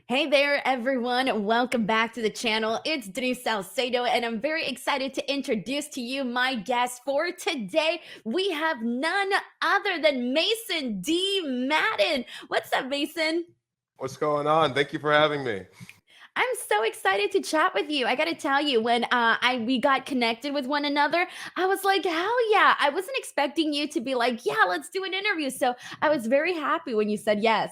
Hey there, everyone. Welcome back to the channel. It's Denise Salcedo, and I'm very excited to introduce to you my guest for today. We have none other than Mason D. Madden. What's up, Mason? What's going on? Thank you for having me. I'm so excited to chat with you. I got to tell you, when I we got connected with one another, I was like, hell yeah! I wasn't expecting you to be like, yeah, let's do an interview. So I was very happy when you said yes.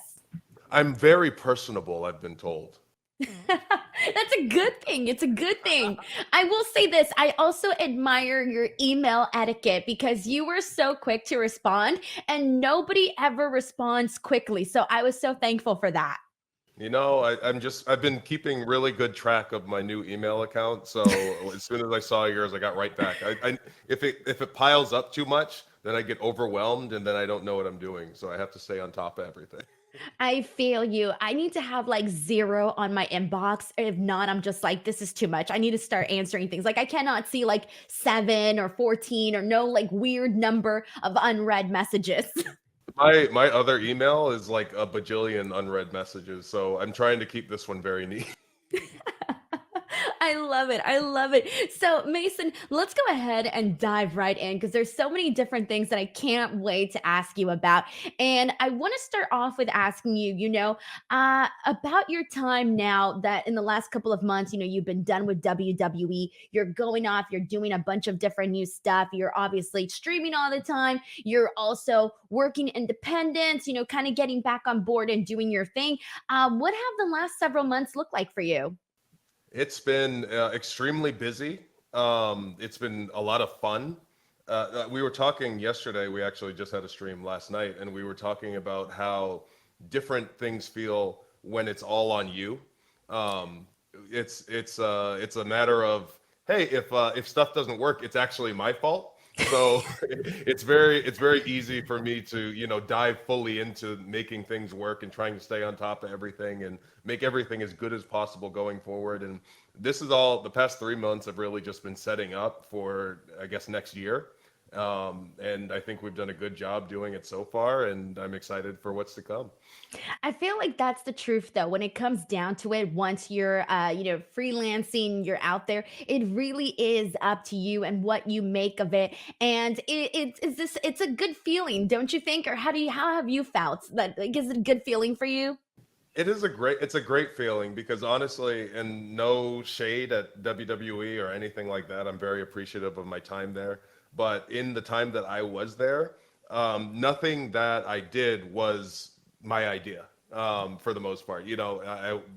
I'm very personable, I've been told. That's a good thing. It's a good thing. I will say this. I also admire your email etiquette because you were so quick to respond and nobody ever responds quickly. So I was so thankful for that. I've been keeping really good track of my new email account. So as soon as I saw yours, I got right back. If it piles up too much, then I get overwhelmed and then I don't know what I'm doing. So I have to stay on top of everything. I feel you. I need to have like zero on my inbox. If not, I'm just like, this is too much. I need to start answering things. Like, I cannot see like 7 or 14 or no like weird number of unread messages. My other email is like a bajillion unread messages. So I'm trying to keep this one very neat. I love it. I love it. So, Mason, let's go ahead and dive right in because there's so many different things that I can't wait to ask you about. And I want to start off with asking you, about your time now that in the last couple of months, you've been done with WWE. You're going off, you're doing a bunch of different new stuff. You're obviously streaming all the time. You're also working independence, kind of getting back on board and doing your thing. What have the last several months looked like for you? It's been extremely busy. It's been a lot of fun. We were talking yesterday. We actually just had a stream last night, and we were talking about how different things feel when it's all on you. Um, it's a matter of, hey, if stuff doesn't work, it's actually my fault. So it's very easy for me to dive fully into making things work and trying to stay on top of everything and make everything as good as possible going forward. And this is all the past 3 months have really just been setting up for, I guess, next year. And I think we've done a good job doing it so far, and I'm excited for what's to come. I feel like that's the truth though. When it comes down to it, once you're freelancing, you're out there, it really is up to you and what you make of it. And it's a good feeling, don't you think? Or how have you felt? That like, is it a good feeling for you? It's a great feeling because honestly, and no shade at WWE or anything like that, I'm very appreciative of my time there. But in the time that I was there, nothing that I did was my idea. For the most part,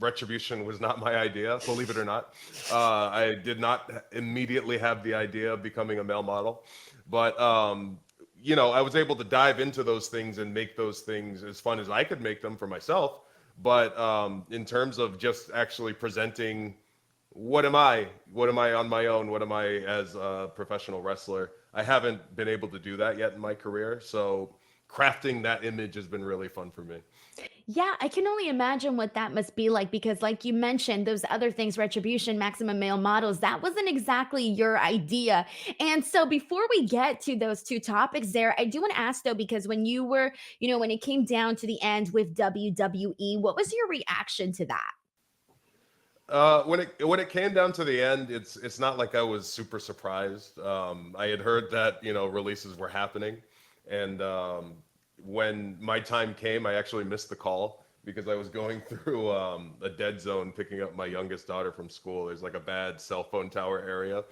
Retribution was not my idea, believe it or not. I did not immediately have the idea of becoming a male model, but I was able to dive into those things and make those things as fun as I could make them for myself. But in terms of just actually presenting, what am I? What am I on my own? What am I as a professional wrestler? I haven't been able to do that yet in my career. So crafting that image has been really fun for me. Yeah, I can only imagine what that must be like because, like you mentioned, those other things, retribution, maximum male models, that wasn't exactly your idea. And so, before we get to those two topics there, I do want to ask though, because when you were, when it came down to the end with WWE, what was your reaction to that? When it came down to the end, it's not like I was super surprised. I had heard that releases were happening, and when my time came, I actually missed the call because I was going through a dead zone picking up my youngest daughter from school. There's like a bad cell phone tower area,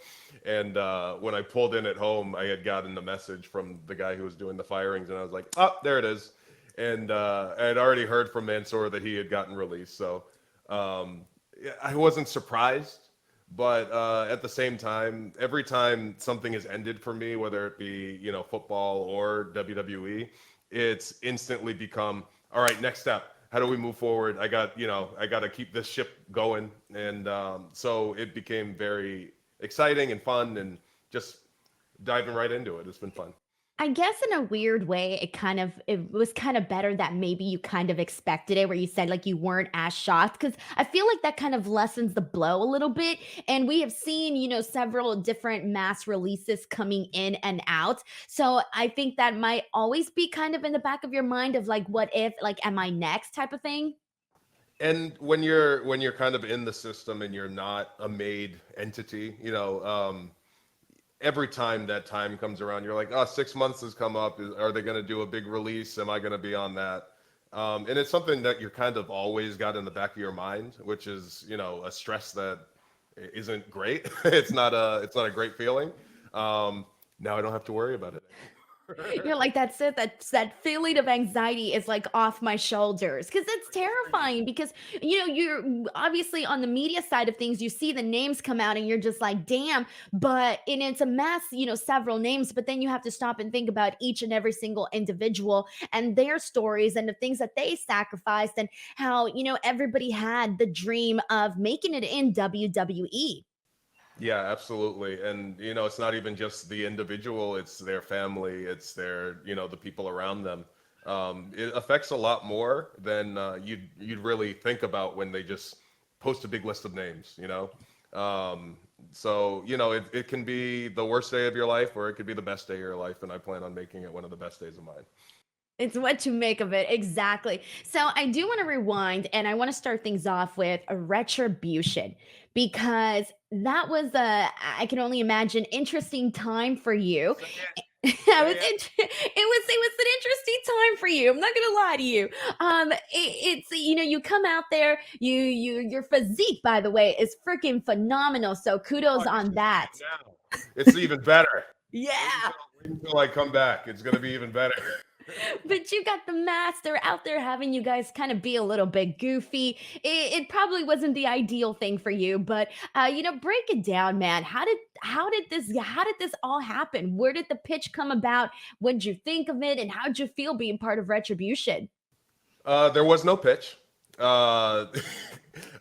and when I pulled in at home, I had gotten a message from the guy who was doing the firings, and I was like, "Oh, there it is." And I had already heard from Mansoor that he had gotten released, so. Yeah, I wasn't surprised, but at the same time, every time something has ended for me, whether it be football or WWE, it's instantly become all right. Next step. How do we move forward? I got to keep this ship going, and so it became very exciting and fun, and just diving right into it. It's been fun. I guess in a weird way, it was kind of better that maybe you kind of expected it, where you said like you weren't as shocked, because I feel like that kind of lessens the blow a little bit. And we have seen, several different mass releases coming in and out. So I think that might always be kind of in the back of your mind of like, what if, like, am I next type of thing? And when you're kind of in the system and you're not a made entity, every time that time comes around, you're like, oh, 6 months has come up. Are they going to do a big release? Am I going to be on that? And it's something that you're kind of always got in the back of your mind, which is, a stress that isn't great. It's not a great feeling. Now I don't have to worry about it anymore. You're like, that's it. That feeling of anxiety is like off my shoulders because it's terrifying. Because you're obviously on the media side of things. You see the names come out, and you're just like, damn. But and it's a mess. Several names. But then you have to stop and think about each and every single individual and their stories and the things that they sacrificed and how everybody had the dream of making it in WWE. Yeah, absolutely. And it's not even just the individual, it's their family, it's the people around them. It affects a lot more than you'd really think about when they just post a big list of names. So, it can be the worst day of your life or it could be the best day of your life, and I plan on making it one of the best days of mine. It's what you make of it. Exactly. So I do want to rewind and I want to start things off with a retribution because that was I can only imagine interesting time for you. Say it. I was Say it. it was an interesting time for you. I'm not gonna lie to you. It's you come out there, your physique, by the way, is freaking phenomenal. So Oh, kudos you on should see that. it now. It's even better. Yeah. Wait until I come back. It's gonna be even better. But you got the mask. They're out there having you guys kind of be a little bit goofy. It probably wasn't the ideal thing for you, but break it down, man. How did this all happen? Where did the pitch come about? What did you think of it, and how did you feel being part of Retribution? There was no pitch. Uh,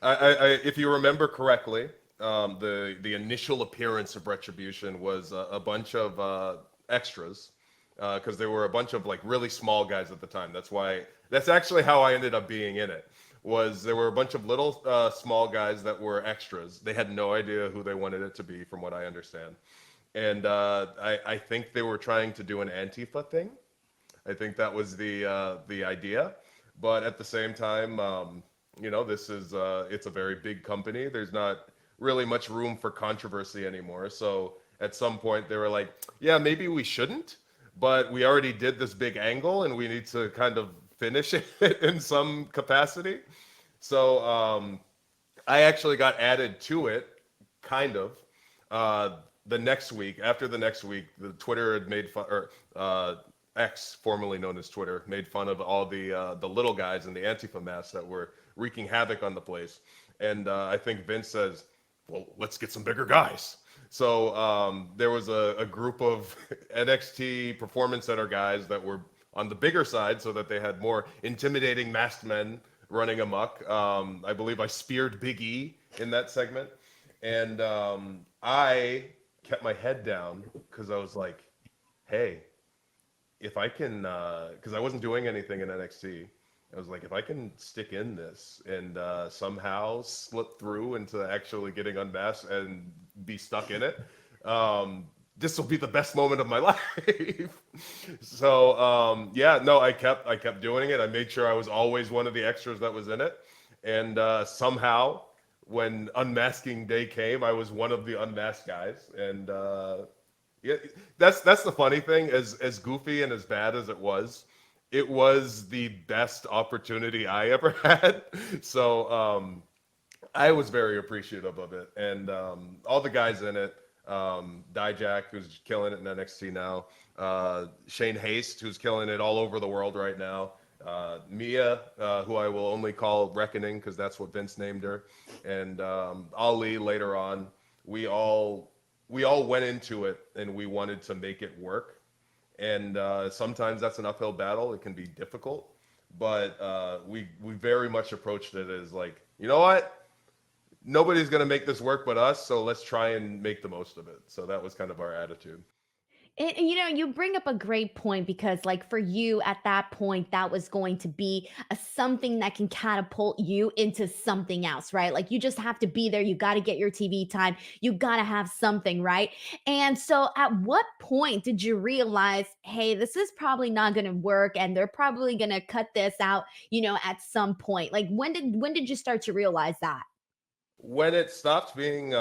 if you remember correctly, the initial appearance of Retribution was a bunch of extras, because there were a bunch of like really small guys at the time. That's actually how I ended up being in it. Was there were a bunch of little small guys that were extras. They had no idea who they wanted it to be, from what I understand. And I think they were trying to do an Antifa thing. I think that was the idea, but at the same time, this is it's a very big company. There's not really much room for controversy anymore. So at some point, they were like, "Yeah, maybe we shouldn't, but we already did this big angle, and we need to kind of finish it in some capacity." So I actually got added to it, kind of. Uh, the next week, after the next week, the Twitter had made fun, or X, formerly known as Twitter, made fun of all the little guys in the Antifa masks that were wreaking havoc on the place. And I think Vince says, "Well, let's get some bigger guys." So there was a group of NXT Performance Center guys that were on the bigger side, so that they had more intimidating masked men running amok. I believe I speared Big E in that segment, and I kept my head down because I was like, "Hey, if I can, because I wasn't doing anything in NXT, I was like, if I can stick in this and somehow slip through into actually getting unmasked and be stuck in it, this will be the best moment of my life." So yeah, no, I kept doing it. I made sure I was always one of the extras that was in it, and somehow when unmasking day came, I was one of the unmasked guys, and yeah, that's the funny thing. As goofy and as bad as it was the best opportunity I ever had. So I was very appreciative of it, and all the guys in it. Dijak, who's killing it in NXT now. Shane Haste, who's killing it all over the world right now. Mia, who I will only call Reckoning because that's what Vince named her, and Ali later on. We all we all went into it and we wanted to make it work. And sometimes that's an uphill battle. It can be difficult, but we very much approached it as like, you know what? Nobody's gonna make this work but us, so let's try and make the most of it. So that was kind of our attitude. And, you bring up a great point because, like, for you at that point, that was going to be a something that can catapult you into something else, right? Like, you just have to be there. You got to get your TV time. You got to have something, right? And so, at what point did you realize, hey, this is probably not going to work, and they're probably going to cut this out, at some point? Like, when did you start to realize that? When it stopped being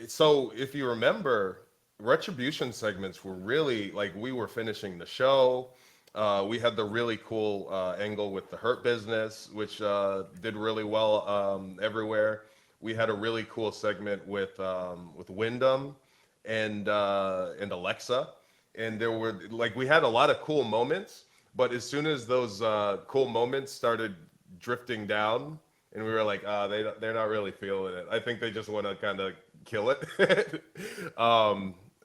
so if you remember, retribution segments were really like we were finishing the show. We had the really cool angle with the Hurt Business, which did really well everywhere. We had a really cool segment with Wyndham and Alexa, and there were like we had a lot of cool moments. But as soon as those cool moments started drifting down, and we were like, they're not really feeling it. I think they just want to kind of kill it.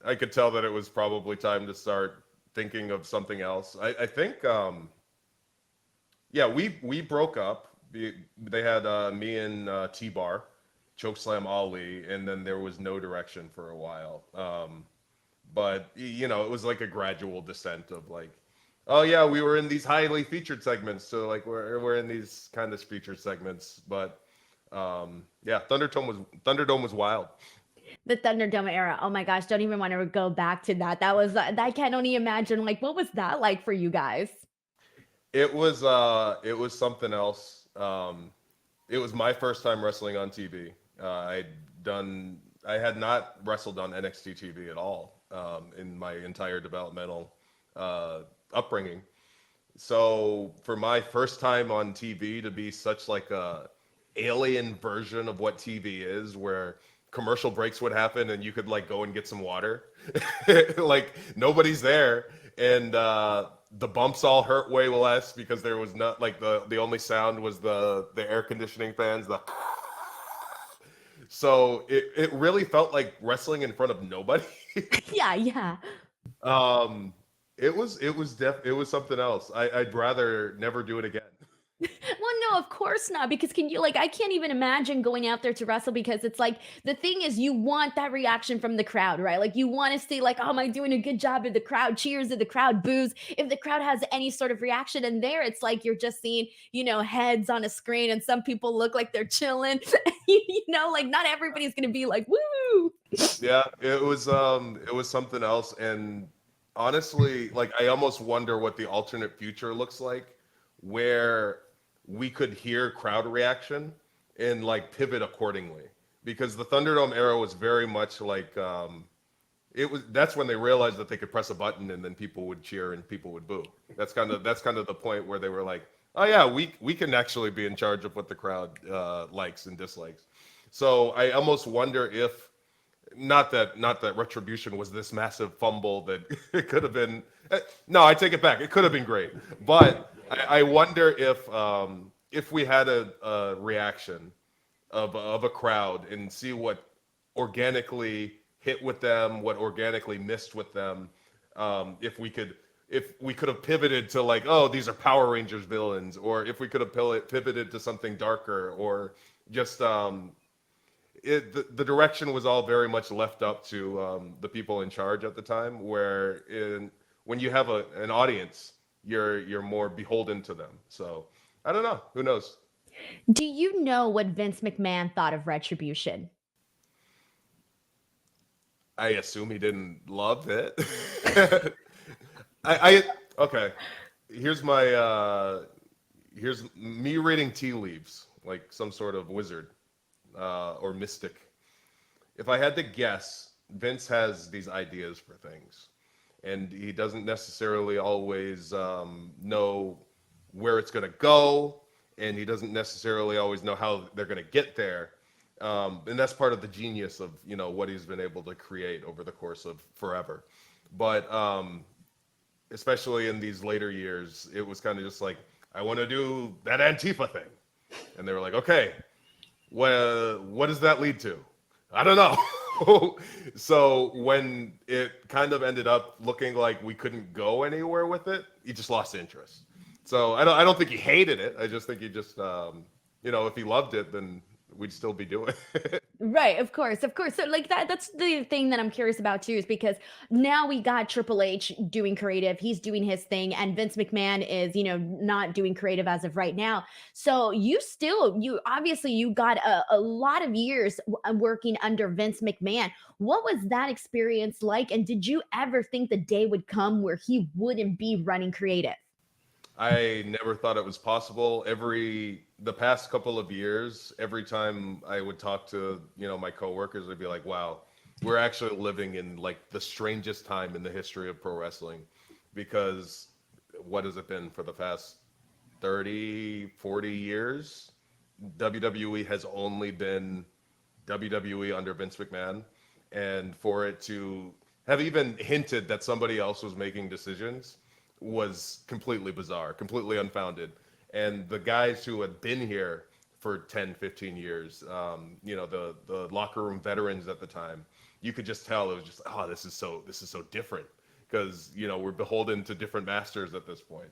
I could tell that it was probably time to start thinking of something else. I think, yeah, we broke up. They had me and T-Bar, Chokeslam Ali, and then there was no direction for a while. But it was like a gradual descent of like, oh yeah, we were in these highly featured segments, so like we're in these kind of featured segments. But yeah, Thunderdome was wild. The Thunderdome era. Oh my gosh, don't even want to go back to that. That was I can't only imagine, like, what was that like for you guys? It was something else. It was my first time wrestling on TV. I had not wrestled on NXT TV at all in my entire developmental upbringing. So for my first time on TV to be such like a alien version of what TV is, where commercial breaks would happen and you could like go and get some water, like nobody's there, and the bumps all hurt way less because there was not like the only sound was the air conditioning fans, the so it really felt like wrestling in front of nobody. Yeah, yeah. um it was something else. I'd rather never do it again. Well, no, of course not. Because can you, like, I can't even imagine going out there to wrestle because it's like the thing is, you want that reaction from the crowd, right? Like, you want to see, like, oh, am I doing a good job? If the crowd cheers, if the crowd boos, if the crowd has any sort of reaction. And there, it's like you're just seeing, heads on a screen, and some people look like they're chilling. Like, not everybody's going to be like, woo. Yeah, it was something else. And honestly, like I almost wonder what the alternate future looks like, where we could hear crowd reaction and like pivot accordingly. Because the Thunderdome era was very much like that's when they realized that they could press a button and then people would cheer and people would boo. That's kind of the point where they were like, oh yeah, we can actually be in charge of what the crowd likes and dislikes. So I almost wonder if not that Retribution was this massive fumble that it could have been. No, I take it back. It could have been great, but I wonder if we had a reaction of a crowd and see what organically hit with them, what organically missed with them. If we could have pivoted to like, oh, these are Power Rangers villains, or if we could have pivoted to something darker, or just the direction was all very much left up to the people in charge at the time. When you have an audience, you're more beholden to them. So I don't know. Who knows? Do you know what Vince McMahon thought of Retribution? I assume he didn't love it. I okay. Here's my here's me reading tea leaves like some sort of wizard or mystic. If I had to guess, Vince has these ideas for things, and he doesn't necessarily always know where it's going to go, and he doesn't necessarily always know how they're going to get there. And that's part of the genius of what he's been able to create over the course of forever. But especially in these later years, it was kind of just like, I want to do that Antifa thing, and they were like, okay, well, what does that lead to? I don't know. So when it kind of ended up looking like we couldn't go anywhere with it, he just lost interest. So I don't think he hated it. I just think he just if he loved it, then we'd still be doing it. Right, of course, of course. So like that's the thing that I'm curious about too, is because now we got Triple H doing creative, he's doing his thing, and Vince McMahon is, not doing creative as of right now. So you obviously you got a lot of years working under Vince McMahon. What was that experience like? And did you ever think the day would come where he wouldn't be running creative? I never thought it was possible. The past couple of years, every time I would talk to, my coworkers, I'd be like, wow, we're actually living in like the strangest time in the history of pro wrestling, because what has it been for the past 30, 40 years? WWE has only been WWE under Vince McMahon, and for it to have even hinted that somebody else was making decisions was completely bizarre, completely unfounded. And the guys who had been here for 10, 15 years, the locker room veterans at the time, you could just tell it was just, oh, this is so different, because we're beholden to different masters at this point.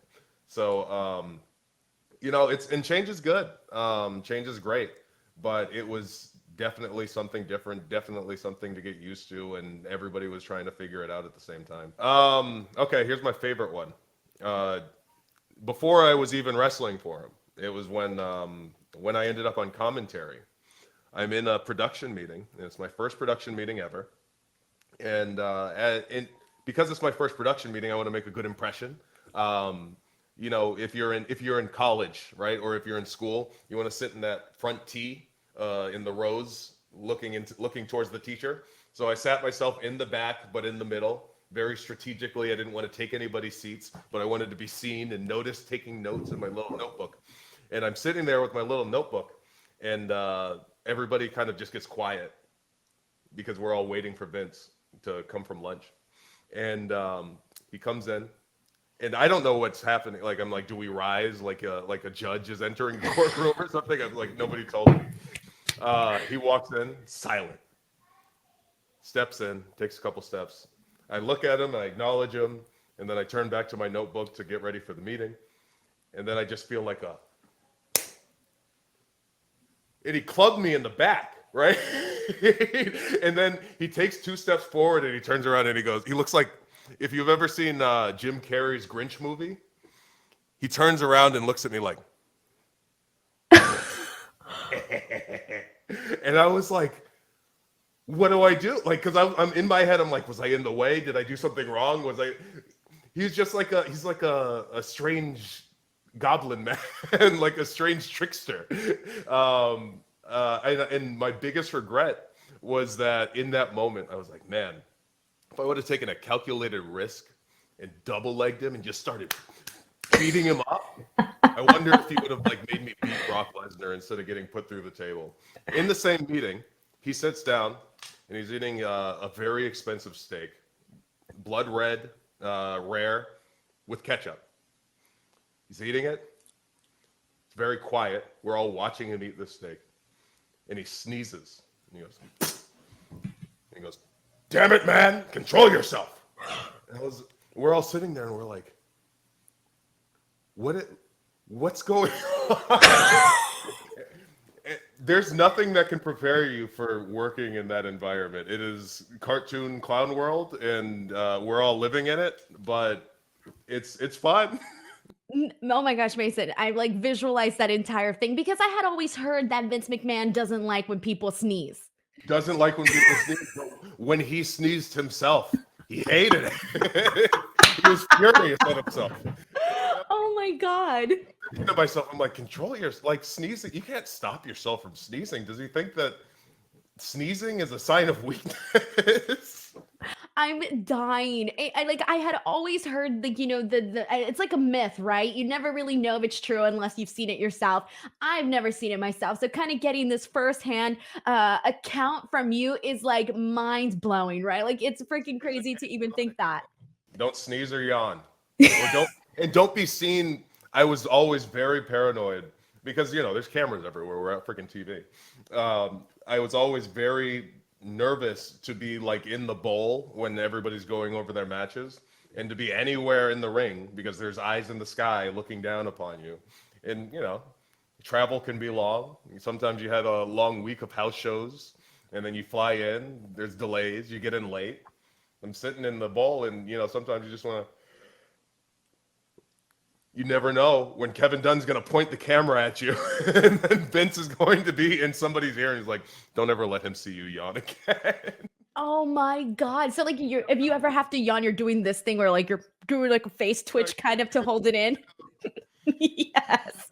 So it's and change is good. Change is great, but it was definitely something different, definitely something to get used to, and everybody was trying to figure it out at the same time. Okay, here's my favorite one. Uh, Before I was even wrestling for him, it was when I ended up on commentary. I'm in a production meeting, and it's my first production meeting ever. And because it's my first production meeting, I want to make a good impression. Um, if you're in college, right, or if you're in school, you want to sit in that front tee in the rows, looking towards the teacher. So I sat myself in the back, but in the middle, very strategically. I didn't want to take anybody's seats, but I wanted to be seen and noticed, taking notes in my little notebook. And I'm sitting there with my little notebook, and everybody kind of just gets quiet because we're all waiting for Vince to come from lunch. And he comes in, and I don't know what's happening. Like, I'm like, do we rise like a judge is entering the courtroom or something? I'm like, nobody told me. He walks in, silent, steps in, takes a couple steps. I look at him, I acknowledge him, and then I turn back to my notebook to get ready for the meeting. And then I just feel like and he clubbed me in the back, right? And then he takes two steps forward, and he turns around and he looks like, if you've ever seen Jim Carrey's Grinch movie, he turns around and looks at me like, and I was like, what do I do? Like, because I'm in my head, I'm like, was I in the way? Did I do something wrong? He's just like a strange goblin man, like a strange trickster. And my biggest regret was that in that moment, I was like, man, if I would have taken a calculated risk and double legged him and just started beating him up, I wonder if he would have like made me beat Brock Lesnar instead of getting put through the table. In the same meeting, he sits down and he's eating a very expensive steak, blood red, rare, with ketchup. He's eating it. It's very quiet. We're all watching him eat this steak, and he sneezes. And he goes, "Damn it, man! Control yourself." We're all sitting there, and we're like, what's going on? There's nothing that can prepare you for working in that environment. It is cartoon clown world, and we're all living in it, but it's fun. Oh my gosh, Mason, I like visualized that entire thing because I had always heard that Vince McMahon doesn't like when people sneeze. Doesn't like when people sneeze, but when he sneezed himself, he hated it. He was furious at himself. Oh my god. To myself, I'm like, control your like sneezing. You can't stop yourself from sneezing. Does he think that sneezing is a sign of weakness? I'm dying. I had always heard it's like a myth, right? You never really know if it's true unless you've seen it yourself. I've never seen it myself. So kind of getting this firsthand account from you is like mind blowing, right? Like it's freaking crazy to even think that. Don't sneeze or yawn, or don't be seen. I was always very paranoid because there's cameras everywhere. We're at freaking TV. I was always very nervous to be like in the bowl when everybody's going over their matches, and to be anywhere in the ring because there's eyes in the sky looking down upon you. And travel can be long. Sometimes you had a long week of house shows, and then you fly in. There's delays. You get in late. I'm sitting in the bowl, and sometimes you just want to. You never know when Kevin Dunn's going to point the camera at you, and then Vince is going to be in somebody's ear, and he's like, "Don't ever let him see you yawn again." Oh my god. So, like, if you ever have to yawn, you're doing this thing where, like, you're doing, like, a face Like, twitch kind of to hold it in? Yes.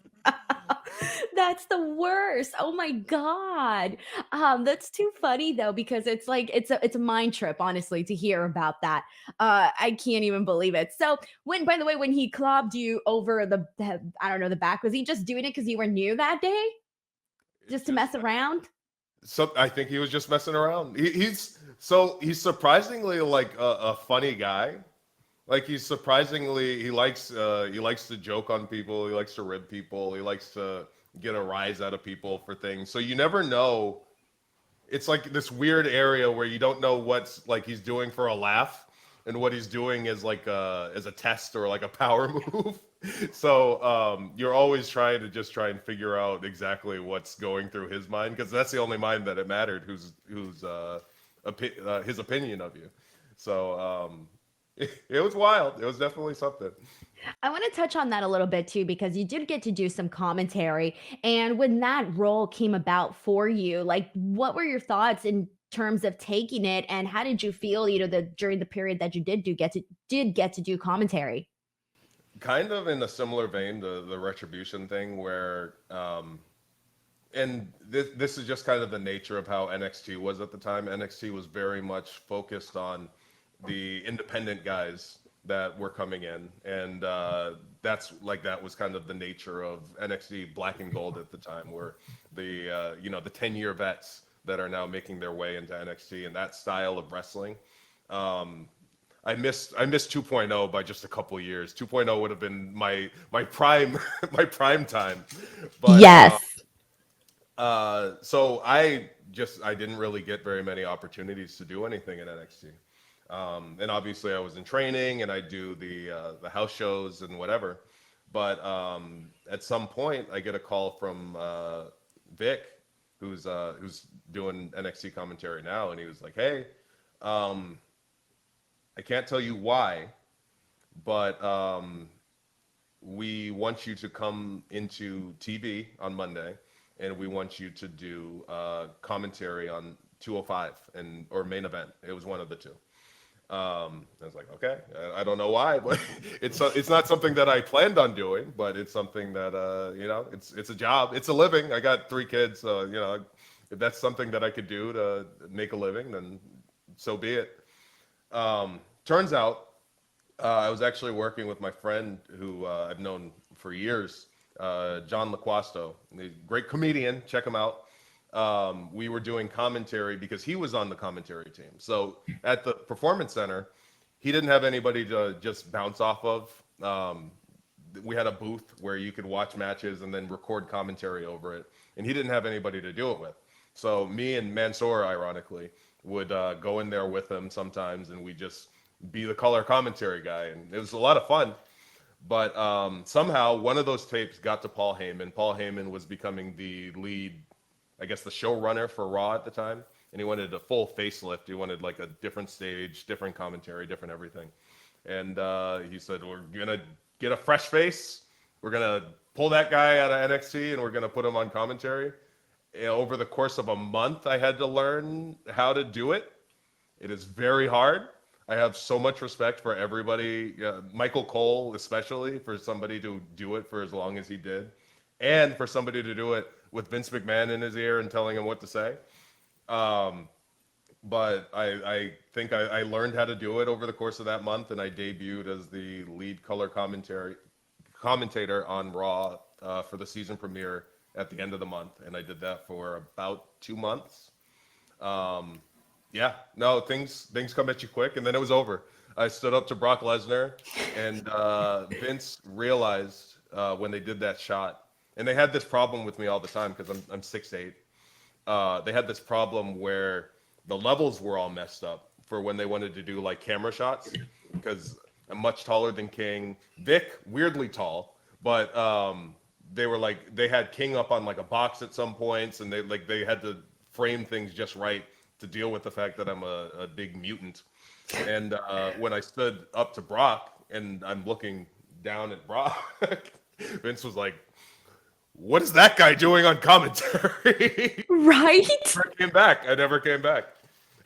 That's the worst. Oh my god. That's too funny though because it's like it's a mind trip honestly to hear about that. I can't even believe it. So when by the way when he clobbed you over the I don't know the back, was he just doing it because you were new that day, it's just to just mess around? so I think he was just messing around. He's surprisingly like a funny guy. Like he likes to joke on people. He likes to rib people. He likes to get a rise out of people for things. So you never know. It's like this weird area where you don't know what's like he's doing for a laugh and what he's doing is like as a test or like a power move. So you're always trying to just try and figure out exactly what's going through his mind because that's the only mind that it mattered his opinion of you. So it was wild. It was definitely something. I want to touch on that a little bit too, because you did get to do some commentary. And when that role came about for you, like what were your thoughts in terms of taking it and how did you feel, during the period that you did get to do commentary? Kind of in a similar vein, the retribution thing, where and this is just kind of the nature of how NXT was at the time. NXT was very much focused on the independent guys that were coming in, and that was kind of the nature of NXT Black and Gold at the time, where the 10-year vets that are now making their way into NXT and that style of wrestling. Um, I missed 2.0 by just a couple of years. 2.0 would have been my prime my prime time, but Yes. so I didn't really get very many opportunities to do anything in NXT. And obviously I was in training and I do the house shows and whatever. But at some point I get a call from Vic, who's doing NXT commentary now, and he was like, "Hey, um, I can't tell you why, but we want you to come into TV on Monday, and we want you to do commentary on 205 and or main event." It was one of the two. I was like, okay, I don't know why, but it's not something that I planned on doing, but it's something that it's a job, it's a living. I got 3 kids, so if that's something that I could do to make a living, then so be it. Turns out I was actually working with my friend who I've known for years, John LaQuasto, a great comedian. Check him out. We were doing commentary because he was on the commentary team. So at the Performance Center, he didn't have anybody to just bounce off of. We had a booth where you could watch matches and then record commentary over it, and he didn't have anybody to do it with. So me and Mansoor, ironically, would go in there with him sometimes, and we just be the color commentary guy, and it was a lot of fun. But somehow one of those tapes got to Paul Heyman. Paul Heyman was becoming the lead, I guess, the showrunner for Raw at the time, and he wanted a full facelift. He wanted like a different stage, different commentary, different everything. And he said, "We're gonna get a fresh face. We're gonna pull that guy out of NXT, and we're gonna put him on commentary." Over the course of a month, I had to learn how to do it. It is very hard. I have so much respect for everybody, Michael Cole especially, for somebody to do it for as long as he did, and for somebody to do it with Vince McMahon in his ear and telling him what to say. Um, but I think I learned how to do it over the course of that month, and I debuted as the lead color commentator on Raw for the season premiere at the end of the month, and I did that for about 2 months. Um, yeah, no, things come at you quick, and then it was over. I stood up to Brock Lesnar, and Vince realized when they did that shot, and they had this problem with me all the time because I'm 6'8". They had this problem where the levels were all messed up for when they wanted to do like camera shots because I'm much taller than King. Vic, weirdly tall, but they were like they had King up on like a box at some points, and they had to frame things just right to deal with the fact that I'm a big mutant. And when I stood up to Brock and I'm looking down at Brock, Vince was like, "What is that guy doing on commentary?" Right? Never came back. I never came back.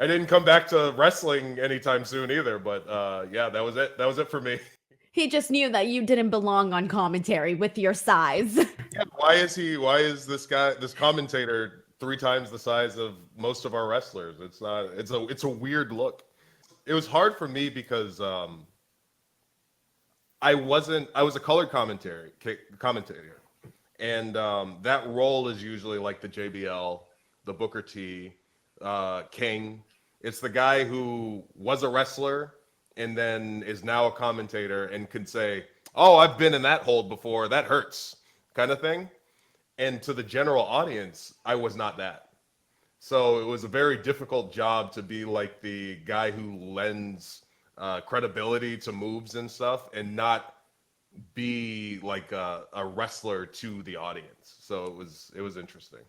I didn't come back to wrestling anytime soon either. But yeah, that was it. That was it for me. He just knew that you didn't belong on commentary with your size. Yeah, why is he? Why is this guy, this commentator, 3 times the size of most of our wrestlers? It's not. It's a weird look. It was hard for me because I wasn't. I was a color commentator, and that role is usually like the JBL, the Booker T, King. It's the guy who was a wrestler and then is now a commentator and could say, "Oh, I've been in that hold before. That hurts," kind of thing. And to the general audience, I was not that. So it was a very difficult job to be like the guy who lends credibility to moves and stuff, and not be like a wrestler to the audience. So it was interesting.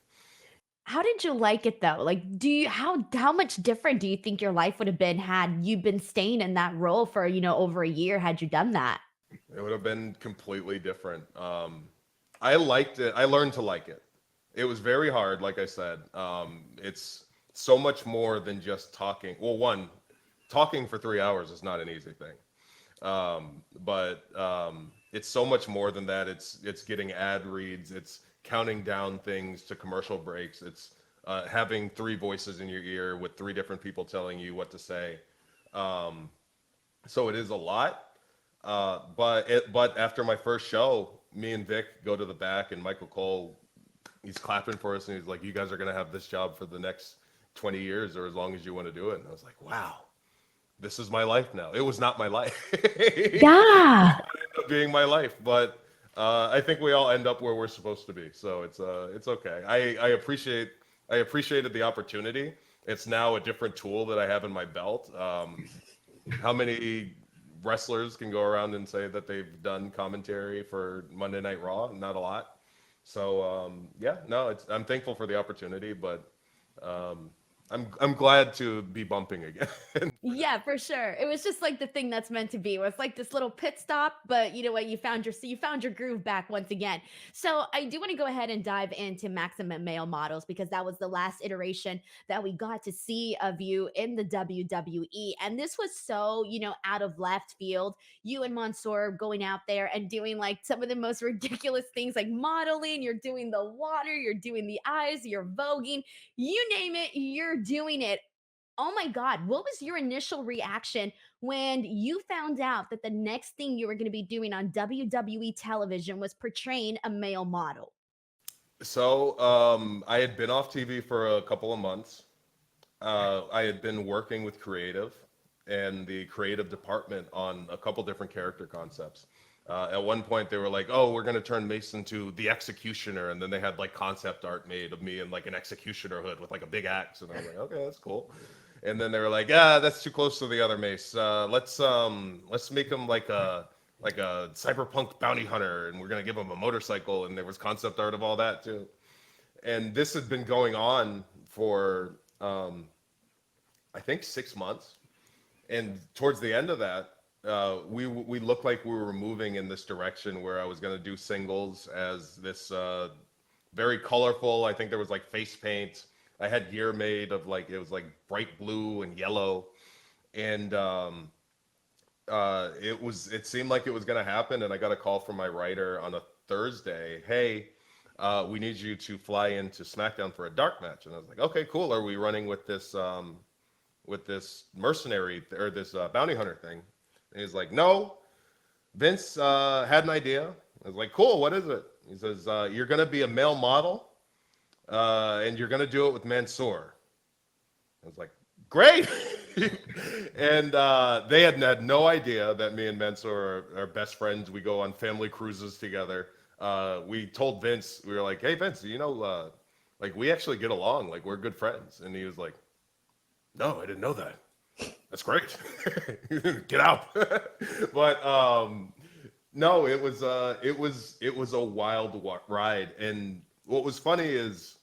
How did you like it though? Like, do you how much different do you think your life would have been had you been staying in that role for, over a year had you done that? It would have been completely different. I liked it. I learned to like it. It was very hard, like I said. It's so much more than just talking. Well, one, talking for 3 hours is not an easy thing. But it's so much more than that. It's getting ad reads. It's counting down things to commercial breaks. It's having 3 voices in your ear with 3 different people telling you what to say. Um, so it is a lot. But after my first show, me and Vic go to the back, and Michael Cole, he's clapping for us, and he's like, "You guys are gonna have this job for the next 20 years, or as long as you want to do it." And I was like, "Wow, this is my life now." It was not my life. It Yeah. ended up being my life, but I think we all end up where we're supposed to be. So it's okay. I appreciated the opportunity. It's now a different tool that I have in my belt. How many wrestlers can go around and say that they've done commentary for Monday Night Raw? Not a lot. So yeah, no, I'm thankful for the opportunity, but um, I'm glad to be bumping again. Yeah, for sure. It was just like the thing that's meant to be. It was like this little pit stop, but you know what? You found your groove back once again. So I do want to go ahead and dive into Maximum Male Models because that was the last iteration that we got to see of you in the WWE. And this was so, out of left field. You and Mansoor going out there and doing like some of the most ridiculous things like modeling, you're doing the water, you're doing the eyes, you're voguing, you name it, you're doing it. Oh my God, what was your initial reaction when you found out that the next thing you were going to be doing on WWE television was portraying a male model? So I had been off TV for a couple of months. I had been working with creative and the creative department on a couple different character concepts. At one point, they were like, "Oh, we're gonna turn Mason to the executioner," and then they had like concept art made of me in like an executioner hood with like a big axe, and I was like, "Okay, that's cool." And then they were like, "Yeah, that's too close to the other Mace. Let's make him like a cyberpunk bounty hunter, and we're gonna give him a motorcycle." And there was concept art of all that too. And this had been going on for I think 6 months. And towards the end of that, we looked like we were moving in this direction where I was going to do singles as this very colorful. I think there was like face paint. I had gear made of like, it was like bright blue and yellow, and it seemed like it was going to happen. And I got a call from my writer on a Thursday. "Hey, we need you to fly into SmackDown for a dark match." And I was like, "Okay, cool. Are we running with this mercenary or this bounty hunter thing?" And he's like, "No, Vince had an idea." I was like, "Cool, what is it?" He says, "You're going to be a male model, and you're going to do it with Mansoor." I was like, "Great." And they had no idea that me and Mansoor are best friends. We go on family cruises together. We told Vince, we were like, "Hey, Vince, like we actually get along. Like we're good friends." And he was like, "No, I didn't know that. That's great. Get out." But no, it was a wild ride. And what was funny is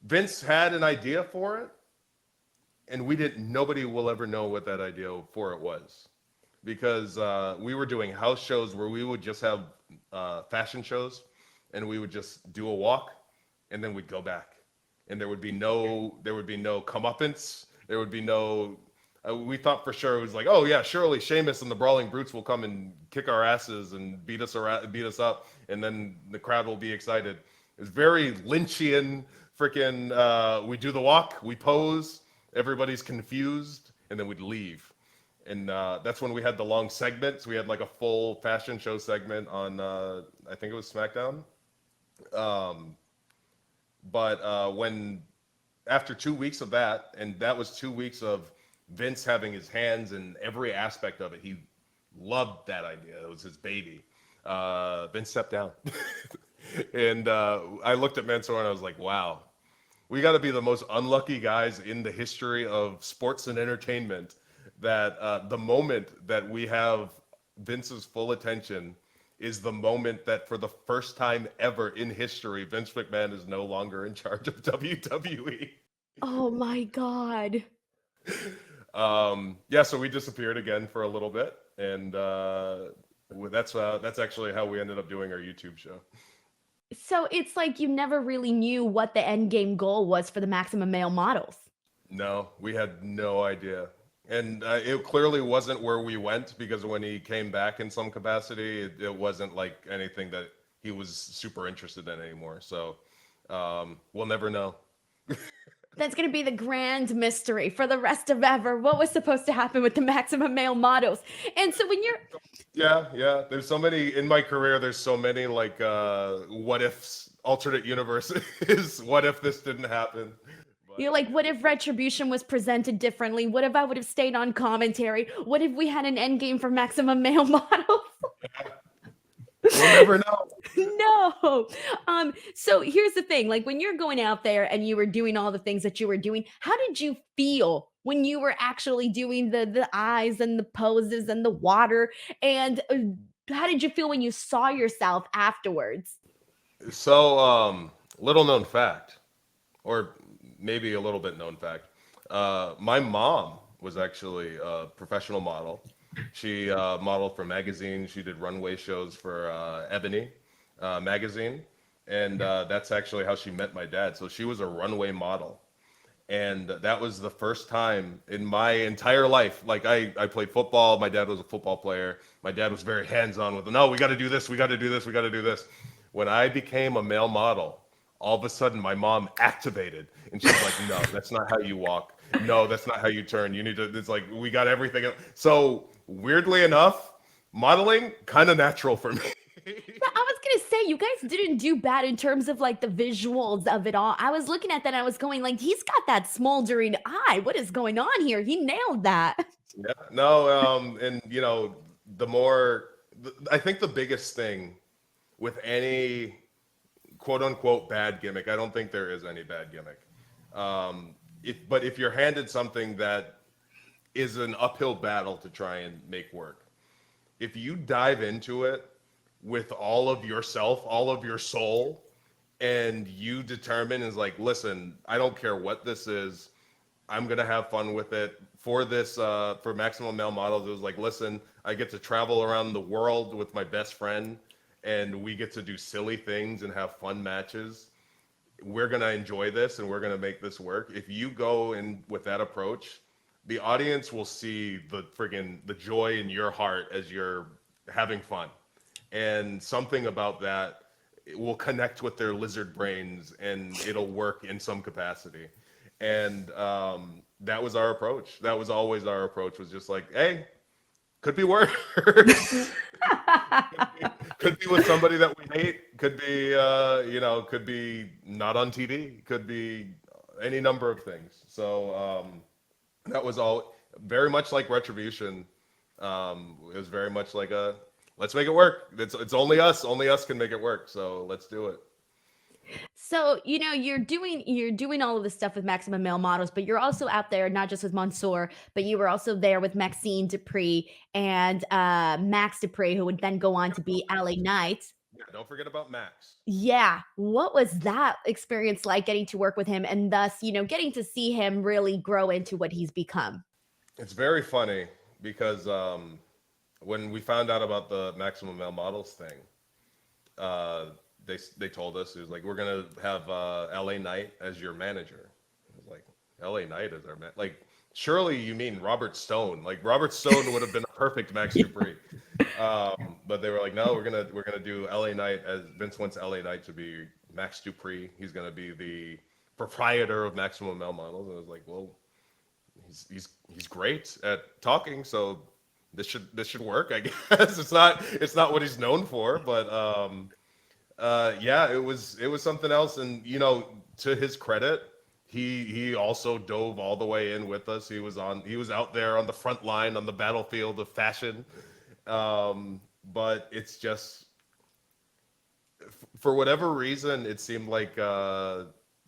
Vince had an idea for it, and we didn't. Nobody will ever know what that idea for it was, because we were doing house shows where we would just have fashion shows, and we would just do a walk, and then we'd go back, and there would be no comeuppance. There would be no. We thought for sure it was like, oh yeah, surely Sheamus and the Brawling Brutes will come and kick our asses and beat us up, and then the crowd will be excited. It's very Lynchian, freaking. We do the walk, we pose, everybody's confused, and then we'd leave. And that's when we had the long segments. We had like a full fashion show segment on, I think it was SmackDown. Um, but when after 2 weeks of that, and that was 2 weeks of Vince having his hands in every aspect of it, he loved that idea. It was his baby. Vince stepped down, and I looked at Mansoor and I was like, "Wow, we got to be the most unlucky guys in the history of sports and entertainment. That the moment that we have Vince's full attention is the moment that, for the first time ever in history, Vince McMahon is no longer in charge of WWE." Oh my God. Yeah, so we disappeared again for a little bit, and that's actually how we ended up doing our YouTube show. So it's like you never really knew what the end game goal was for the Maximum Male Models. No, we had no idea. And it clearly wasn't where we went, because when he came back in some capacity, it wasn't like anything that he was super interested in anymore. So we'll never know. That's going to be the grand mystery for the rest of ever. What was supposed to happen with the Maximum Male Models? And so when you're Yeah, yeah. There's so many in my career. There's so many like what ifs, alternate universes. What if this didn't happen? But You're like, what if Retribution was presented differently? What if I would have stayed on commentary? What if we had an end game for Maximum Male Models? we'll never know. No. So here's the thing, like when you're going out there and you were doing all the things that you were doing, how did you feel when you were actually doing the eyes and the poses and the water? And how did you feel when you saw yourself afterwards? So, little known fact, or maybe a little bit known fact. My mom was actually a professional model. She modeled for magazines. She did runway shows for Ebony magazine, and that's actually how she met my dad. So she was a runway model, and that was the first time in my entire life. Like I played football. My dad was a football player. My dad was very hands-on with, no, we got to do this, we got to do this, we got to do this. When I became a male model, all of a sudden my mom activated, and she's like, no, that's not how you walk. No, that's not how you turn. You need to, it's like, we got everything. So weirdly enough, modeling kind of natural for me. Yeah, I was gonna say you guys didn't do bad in terms of like the visuals of it all. I was looking at that and I was going like, he's got that smoldering eye. What is going on here? He nailed that. Yeah, no, and the more, I think the biggest thing with any quote unquote bad gimmick, I don't think there is any bad gimmick. But if you're handed something that is an uphill battle to try and make work, if you dive into it with all of yourself, all of your soul, and you determine is like, listen, I don't care what this is, I'm gonna have fun with it. For this, for Maximum Male Models, it was like, listen, I get to travel around the world with my best friend, and we get to do silly things and have fun matches. We're gonna enjoy this, and we're gonna make this work. If you go in with that approach, the audience will see the joy in your heart as you're having fun, and something about that, it will connect with their lizard brains, and it'll work in some capacity. And that was our approach. That was always our approach. Was just like, hey, could be worse. Could be with somebody that we hate. Could be, could be not on TV. Could be any number of things. So that was all very much like Retribution. It was very much like a, let's make it work. It's only us. Only us can make it work. So let's do it. So, you're doing all of this stuff with Maximum Male Models, but you're also out there not just with Mansoor, but you were also there with Maxine Dupree and Max Dupree, who would then go on to be LA Knight. Yeah, don't forget about Max. Yeah. What was that experience like getting to work with him and thus, getting to see him really grow into what he's become? It's very funny because when we found out about the Maximum Male Models thing, uh, they told us it was like we're gonna have L.A. Knight as your manager. I was like, L.A. Knight as our man? Like, surely you mean Robert Stone? Like Robert Stone would have been a perfect Max Dupree. But they were like, no, we're gonna do L.A. Knight as Vince wants L.A. Knight to be Max Dupree. He's gonna be the proprietor of Maximum Male Models. And I was like, well, he's great at talking, so this should work, I guess. It's not what he's known for, but yeah, it was something else. And to his credit, he also dove all the way in with us. He was out there on the front line on the battlefield of fashion. But it's just for whatever reason, it seemed like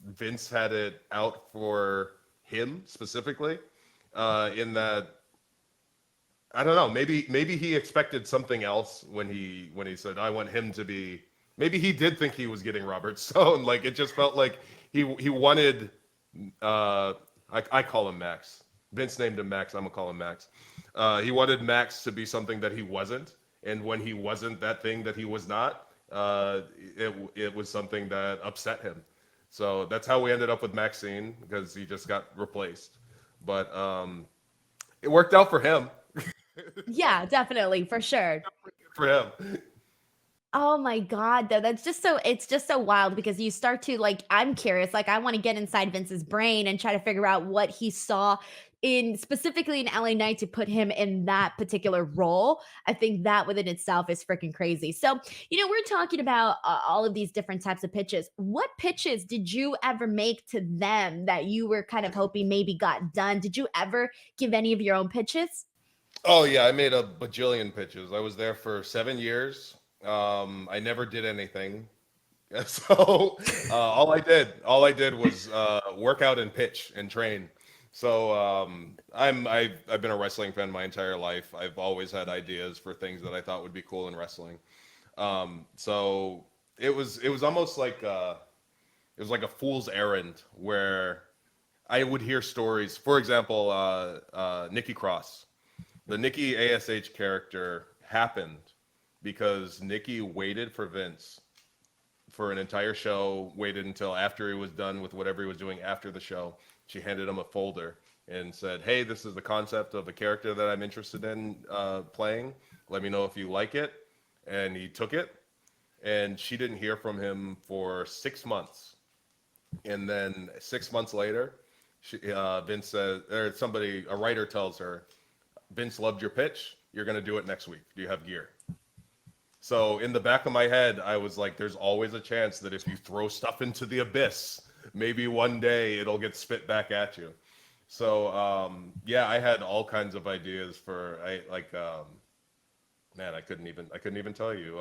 Vince had it out for him specifically, in that I don't know. Maybe he expected something else when he said I want him to be. Maybe he did think he was getting Robert Stone. Like it just felt like he wanted. Uh, I call him Max. Vince named him Max. I'm gonna call him Max. He wanted Max to be something that he wasn't, and when he wasn't that thing that he was not, it was something that upset him. So that's how we ended up with Maxine because he just got replaced. But it worked out for him. Yeah, definitely, for sure. For him. Oh my god, though, it's just so wild because you start to like I'm curious, like I want to get inside Vince's brain and try to figure out what he saw in specifically in LA Knight to put him in that particular role. I think that within itself is freaking crazy. So, we're talking about all of these different types of pitches. What pitches did you ever make to them that you were kind of hoping maybe got done? Did you ever give any of your own pitches? Oh yeah, I made a bajillion pitches. I was there for 7 years. I never did anything. So all I did was work out and pitch and train. So I've been a wrestling fan my entire life. I've always had ideas for things that I thought would be cool in wrestling. So it was almost like it was like a fool's errand where I would hear stories. For example, Nikki Cross. The Nikki ASH character happened because Nikki waited for Vince for an entire show, waited until after he was done with whatever he was doing after the show. She handed him a folder and said, hey, this is the concept of a character that I'm interested in playing. Let me know if you like it. And he took it, and she didn't hear from him for 6 months. And then 6 months later, Vince said, or somebody, a writer tells her, Vince loved your pitch. You're going to do it next week. Do you have gear? So in the back of my head, I was like, there's always a chance that if you throw stuff into the abyss, maybe one day it'll get spit back at you. So yeah, I had all kinds of ideas for man, I couldn't even tell you.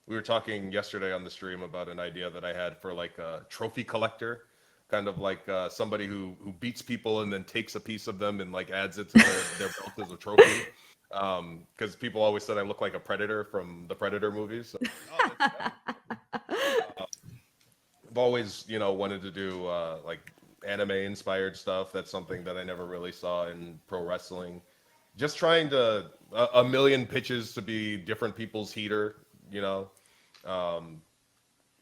We were talking yesterday on the stream about an idea that I had for like a trophy collector, kind of like somebody who beats people and then takes a piece of them and like adds it to their belt as a trophy. Because people always said I look like a predator from the Predator movies. So, oh, I've always, wanted to do like anime inspired stuff. That's something that I never really saw in pro wrestling. Just trying to a million pitches to be different people's heater, you know. Um,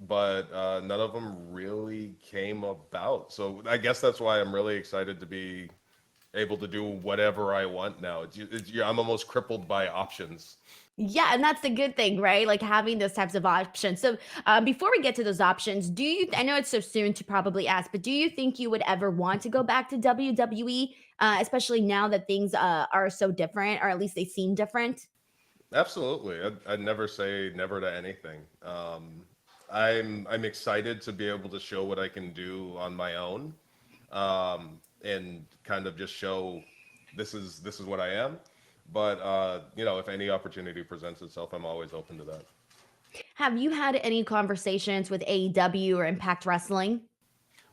but none of them really came about. So I guess that's why I'm really excited to be able to do whatever I want now. I'm almost crippled by options. Yeah, and that's the good thing, right? Like having those types of options. So, before we get to those options, I know it's so soon to probably ask, but do you think you would ever want to go back to WWE, especially now that things are so different, or at least they seem different? Absolutely. I'd never say never to anything. I'm excited to be able to show what I can do on my own, and kind of just show this is what I am. But if any opportunity presents itself, I'm always open to that. Have you had any conversations with AEW or Impact Wrestling?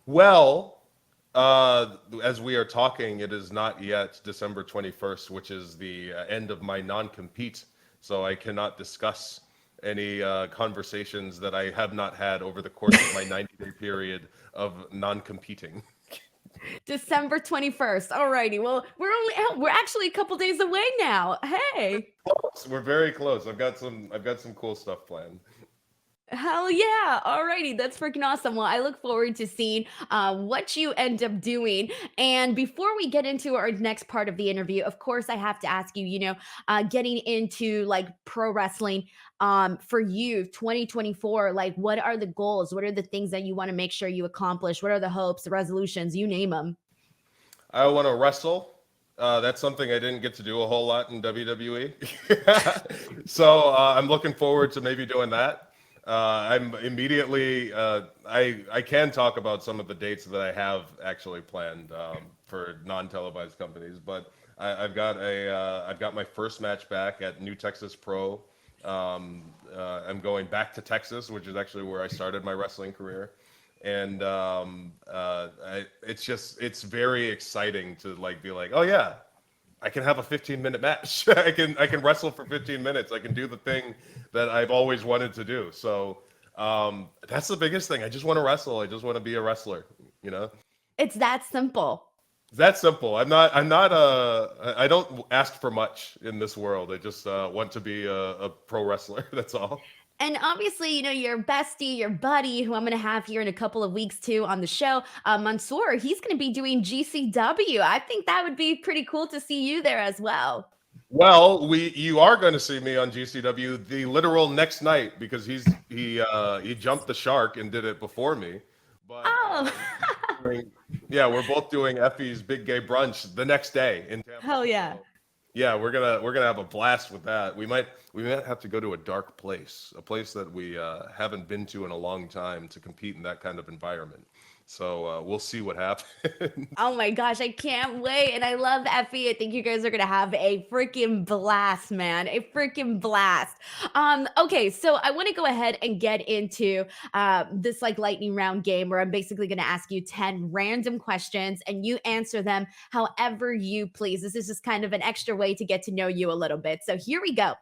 Well, as we are talking, it is not yet December 21st, which is the end of my non-compete, so I cannot discuss any conversations that I have not had over the course of my 90-day period of non-competing. December 21st. Alrighty. Well, we're actually a couple days away now. Hey. We're very close. I've got some cool stuff planned. Hell yeah. Alrighty. That's freaking awesome. Well, I look forward to seeing what you end up doing. And before we get into our next part of the interview, of course, I have to ask you, getting into like pro wrestling for you, 2024, like what are the goals? What are the things that you want to make sure you accomplish? What are the hopes, the resolutions? You name them. I want to wrestle. That's something I didn't get to do a whole lot in WWE. So I'm looking forward to maybe doing that. I'm immediately, I can talk about some of the dates that I have actually planned for non-televised companies, but I've got my first match back at New Texas Pro. I'm going back to Texas, which is actually where I started my wrestling career. And it's very exciting to like be like, oh yeah, I can have a 15-minute match. I can wrestle for 15 minutes. I can do the thing that I've always wanted to do. So that's the biggest thing. I just want to wrestle. I just want to be a wrestler. You know, It's that simple. it's that simple. I don't ask for much in this world. I just want to be a pro wrestler. That's all. And obviously, your bestie, your buddy, who I'm going to have here in a couple of weeks too on the show, Mansoor, he's going to be doing GCW. I think that would be pretty cool to see you there as well. Well, you are going to see me on GCW the literal next night because he jumped the shark and did it before me. But Oh, yeah, we're both doing Effie's Big Gay Brunch the next day in Tampa. hell yeah. So, yeah, we're gonna have a blast with that. We might have to go to a dark place, a place that we haven't been to in a long time to compete in that kind of environment. So we'll see what happens. Oh my gosh, I can't wait. And I love Effie. I think you guys are gonna have a freaking blast, man. A freaking blast. Okay, so I want to go ahead and get into this like lightning round game where I'm basically gonna ask you 10 random questions and you answer them however you please. This is just kind of an extra way to get to know you a little bit. So here we go.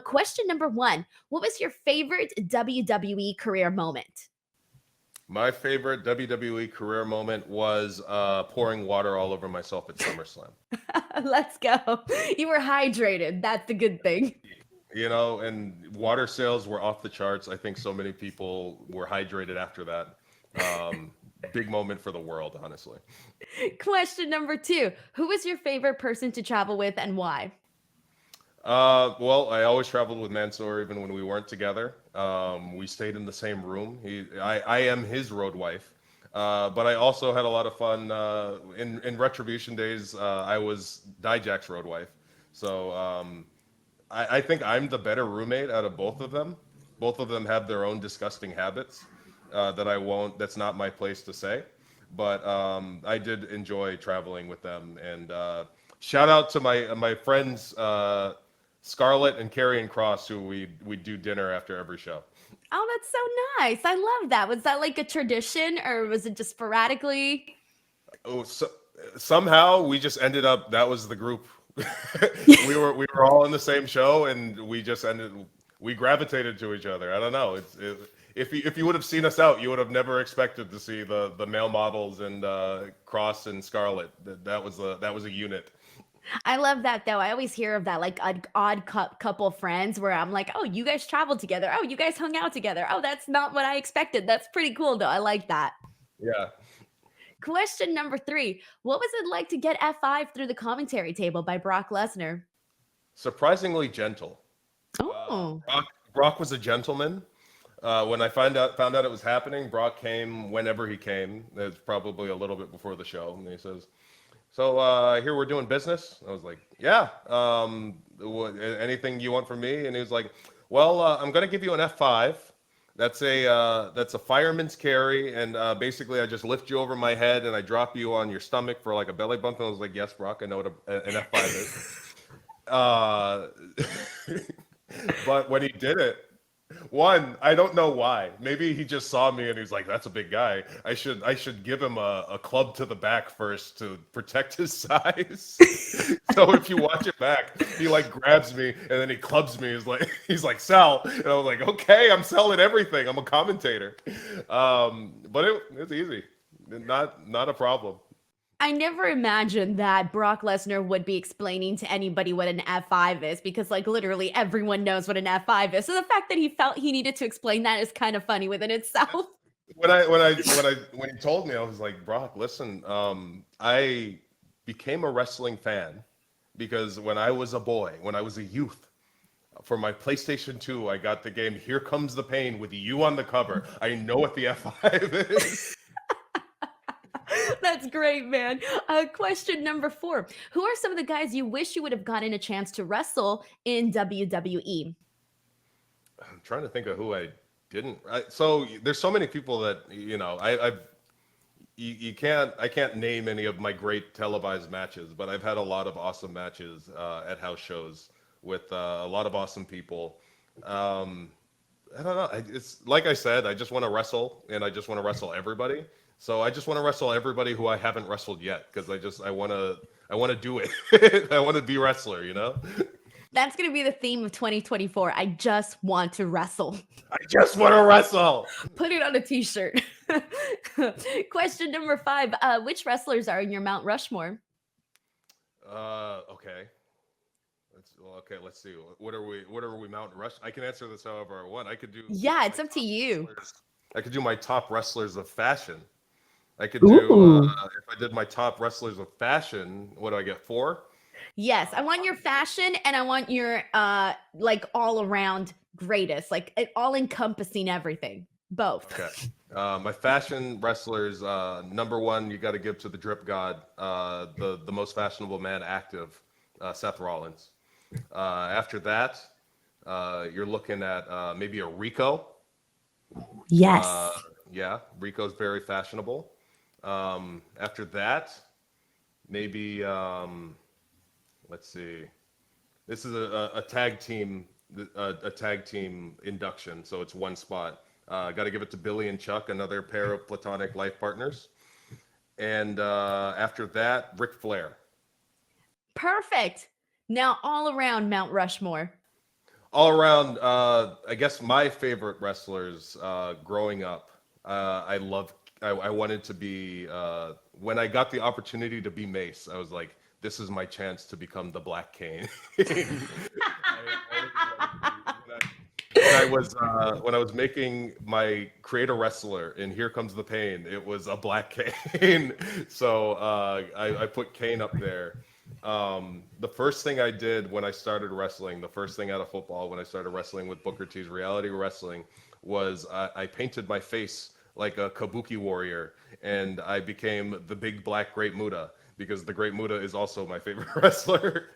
Question number one. What was your favorite WWE career moment? My favorite WWE career moment was pouring water all over myself at SummerSlam. Let's go. You were hydrated. That's the good thing. You know, and water sales were off the charts. I think so many people were hydrated after that. Big moment for the world, honestly. Question number two. Who was your favorite person to travel with and why? Well, I always traveled with Mansoor even when we weren't together. We stayed in the same room. I am his road wife. But I also had a lot of fun in Retribution days. I was Dijak's road wife. So I think I'm the better roommate out of both of them. Both of them have their own disgusting habits that I won't. That's not my place to say. But I did enjoy traveling with them. And shout out to my friends. Scarlett and Karrion Cross, who we do dinner after every show. Oh, that's so nice. I love that. Was that like a tradition or was it just sporadically? Oh, so, somehow we just ended up. That was the group. We were all in the same show, and we just ended. We gravitated to each other. I don't know. If you would have seen us out, you would have never expected to see the male models and Cross and Scarlett. That was a unit. I love that though. I always hear of that like odd couple friends where I'm like, oh, you guys traveled together. Oh, you guys hung out together. Oh, that's not what I expected. That's pretty cool though. I like that. Yeah. Question number three. What was it like to get F5 through the commentary table by Brock Lesnar? Surprisingly gentle. Oh, Brock was a gentleman. When I found out it was happening, Brock came whenever he came. It's probably a little bit before the show, and he says, "So here we're doing business." I was like, "Yeah. Anything you want from me?" And he was like, "Well, I'm gonna give you an F5. That's a fireman's carry, and basically I just lift you over my head and I drop you on your stomach for like a belly bump." And I was like, "Yes, Brock, I know what an F5 is." Uh, but when he did it, One, I don't know why. Maybe he just saw me and he's like, "That's a big guy. I should give him a club to the back first to protect his size." So if you watch it back, he like grabs me and then he clubs me. He's like sell, and I was like, "Okay, I'm selling everything. I'm a commentator." But it's easy, not a problem. I never imagined that Brock Lesnar would be explaining to anybody what an F5 is because, like, literally everyone knows what an F5 is. So the fact that he felt he needed to explain that is kind of funny within itself. When he told me, I was like, Brock, listen, I became a wrestling fan because when I was a boy, when I was a youth, for my PlayStation 2, I got the game Here Comes the Pain with you on the cover. I know what the F5 is. That's great, man. Question number 4. Who are some of the guys you wish you would have gotten a chance to wrestle in WWE? I'm trying to think of who I didn't. So there's so many people that I can't name any of my great televised matches, but I've had a lot of awesome matches at house shows with a lot of awesome people. Um, I don't know. It's like I said, I just want to wrestle, and I just want to wrestle everybody. So I just want to wrestle everybody who I haven't wrestled yet, because I want to do it. I want to be wrestler, you know. That's going to be the theme of 2024. I just want to wrestle. I just want to wrestle. Put it on a t-shirt. Question number 5. Which wrestlers are in your Mount Rushmore? Okay. Okay, let's see. What are we Mountain Rush? I can answer this however I want. I could do Yeah, my it's up to top you. wrestlers. I could do my top wrestlers of fashion. I could do Ooh. if I did my top wrestlers of fashion, what do I get? 4? Yes, I want your fashion and I want your like all around greatest, like all encompassing everything. Both. Okay. My fashion wrestlers, number one, you got to give to the drip god, the most fashionable man active, Seth Rollins. After that, you're looking at maybe a Rico. Uh, Yes. yeah, Rico's very fashionable. After that, maybe let's see. This is a tag team, a tag team induction, so it's one spot. Got to give it to Billy and Chuck, another pair of platonic life partners. And after that, Ric Flair. Perfect. Now all around Mount Rushmore. All around, I guess my favorite wrestlers growing up, I wanted to be, when I got the opportunity to be Mace, I was like, this is my chance to become the Black Cane. When I was making my Create a Wrestler in Here Comes the Pain, it was a Black Cane. So I put Kane up there. The first thing I did when I started wrestling, the first thing out of football when I started wrestling with Booker T's Reality Wrestling was I painted my face like a Kabuki warrior, and I became the Big Black Great Muta because the Great Muta is also my favorite wrestler.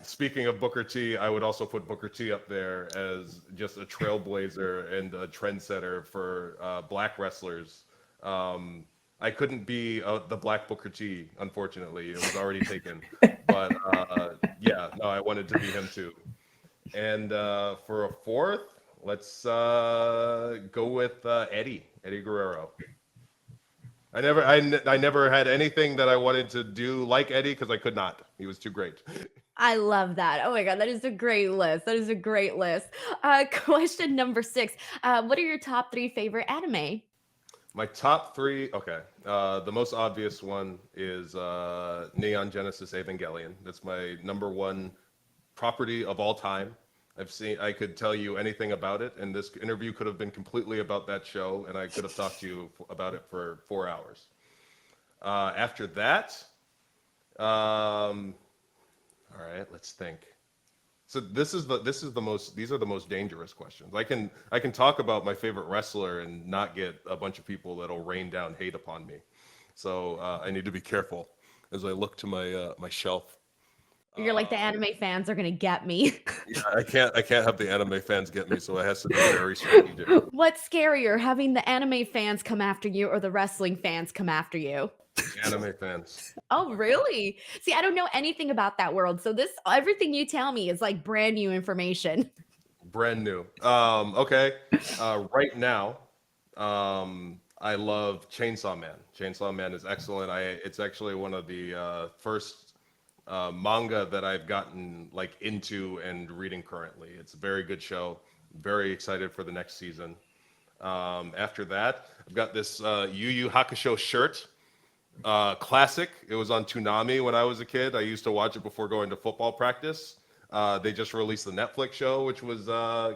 Speaking of Booker T, I would also put Booker T up there as just a trailblazer and a trendsetter for black wrestlers. I couldn't be the Black Booker T, unfortunately. It was already taken. But yeah, no, I wanted to be him too. And for a fourth, let's go with Eddie Guerrero. I never had anything that I wanted to do like Eddie because I could not. He was too great. I love that. Oh my God, that is a great list. That is a great list. Question number 6. What are your top 3 favorite anime? My top 3, okay. The most obvious one is Neon Genesis Evangelion. That's my number 1 property of all time. I could tell you anything about it, and this interview could have been completely about that show, and I could have talked to you about it for 4 hours. After that, all right, let's think. So these are the most dangerous questions. I can talk about my favorite wrestler and not get a bunch of people that'll rain down hate upon me. So I need to be careful as I look to my shelf. You're like, the Uh, anime fans are going to get me. yeah, I can't have the anime fans get me, so it has to be very strategic. What's scarier, having the anime fans come after you or the wrestling fans come after you? Anime fans. Oh, really? See, I don't know anything about that world. So everything you tell me is like brand new information. Brand new. Okay. Right now, I love Chainsaw Man. Chainsaw Man is excellent. It's actually one of the first manga that I've gotten like into and reading currently. It's a very good show. Very excited for the next season. After that, I've got this Yu Yu Hakusho shirt. Classic. It was on Toonami when I was a kid. I used to watch it before going to football practice. They just released the Netflix show, which was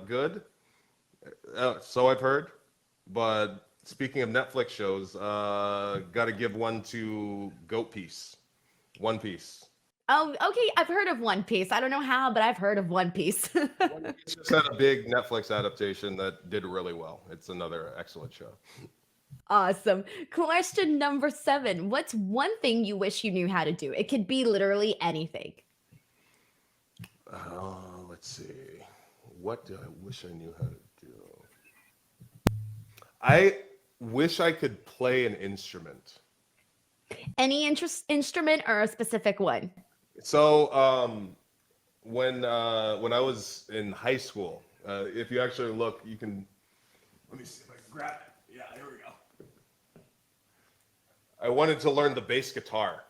good. So I've heard. But speaking of Netflix shows, got to give one to Goat Piece, One Piece. Oh, okay. I've heard of One Piece. I don't know how, but I've heard of One Piece. One Piece just had a big Netflix adaptation that did really well. It's another excellent show. Awesome. Question number 7. What's one thing you wish you knew how to do? It could be literally anything. Let's see. What do I wish I knew how to do? I wish I could play an instrument. Any instrument or a specific one? So, when I was in high school, if you actually look, you can. Let me see if I can grab it. Yeah, here we go. I wanted to learn the bass guitar,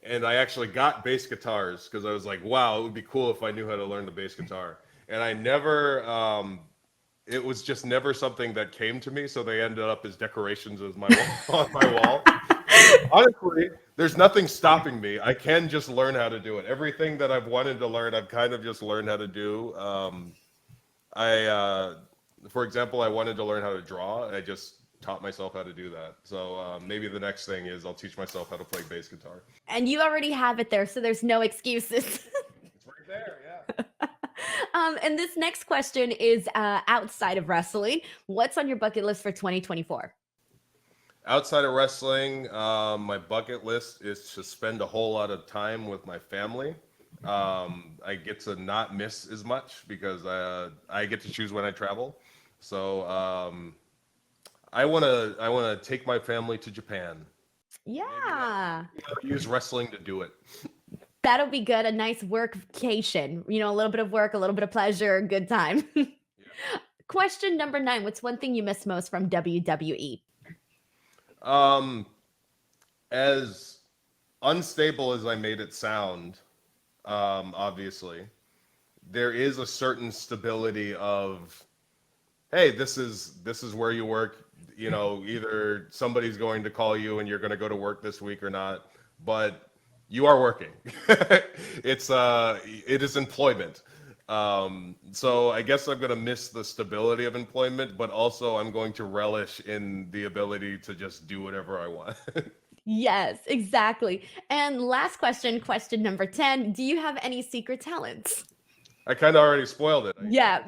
and I actually got bass guitars because I was like, wow, it would be cool if I knew how to learn the bass guitar. And I never, it was just never something that came to me, so they ended up as decorations as my on my wall. Honestly, there's nothing stopping me. I can just learn how to do it. Everything that I've wanted to learn, I've kind of just learned how to do. For example, I wanted to learn how to draw. I just taught myself how to do that. So maybe the next thing is I'll teach myself how to play bass guitar. And you already have it there, so there's no excuses. It's right there, yeah. And this next question is outside of wrestling. What's on your bucket list for 2024? Outside of wrestling, my bucket list is to spend a whole lot of time with my family. I get to not miss as much because I get to choose when I travel. So I wanna take my family to Japan. Yeah. Use wrestling to do it. That'll be good. A nice work vacation. A little bit of work, a little bit of pleasure, good time. Question number 9. What's one thing you miss most from WWE? Um, as unstable as I made it sound, obviously, there is a certain stability of, hey, this is where you work. Either somebody's going to call you and you're going to go to work this week or not, but you are working. It is employment. So I guess I'm going to miss the stability of employment, but also I'm going to relish in the ability to just do whatever I want. Yes, exactly. And last question number 10. Do you have any secret talents? I kind of already spoiled it. Yeah.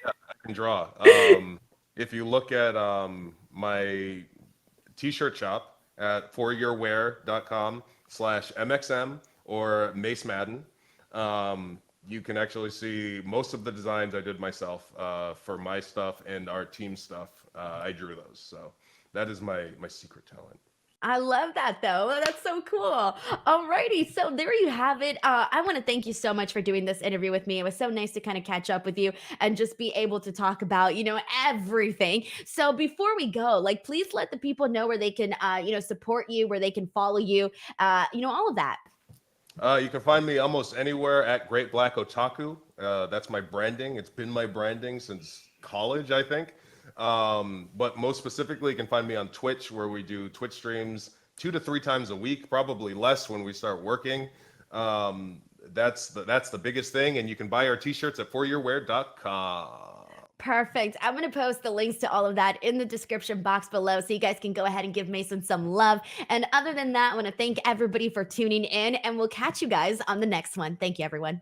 I can draw. If you look at my t-shirt shop at foryourwear.com/MXM or Mace Madden, you can actually see most of the designs I did myself for my stuff and our team stuff. I drew those. So that is my secret talent. I love that though. That's so cool. Alrighty, so there you have it. I want to thank you so much for doing this interview with me. It was so nice to kind of catch up with you and just be able to talk about, everything. So before we go, like, please let the people know where they can, support you, where they can follow you, all of that. You can find me almost anywhere at Great Black Otaku. That's my branding. It's been my branding since college, I think. But most specifically, you can find me on Twitch, where we do Twitch streams 2 to 3 times a week, probably less when we start working. That's the biggest thing, and you can buy our t-shirts at foryourwear.com. Perfect. I'm going to post the links to all of that in the description box below so you guys can go ahead and give Mason some love. And other than that, I want to thank everybody for tuning in, and we'll catch you guys on the next one. Thank you, everyone.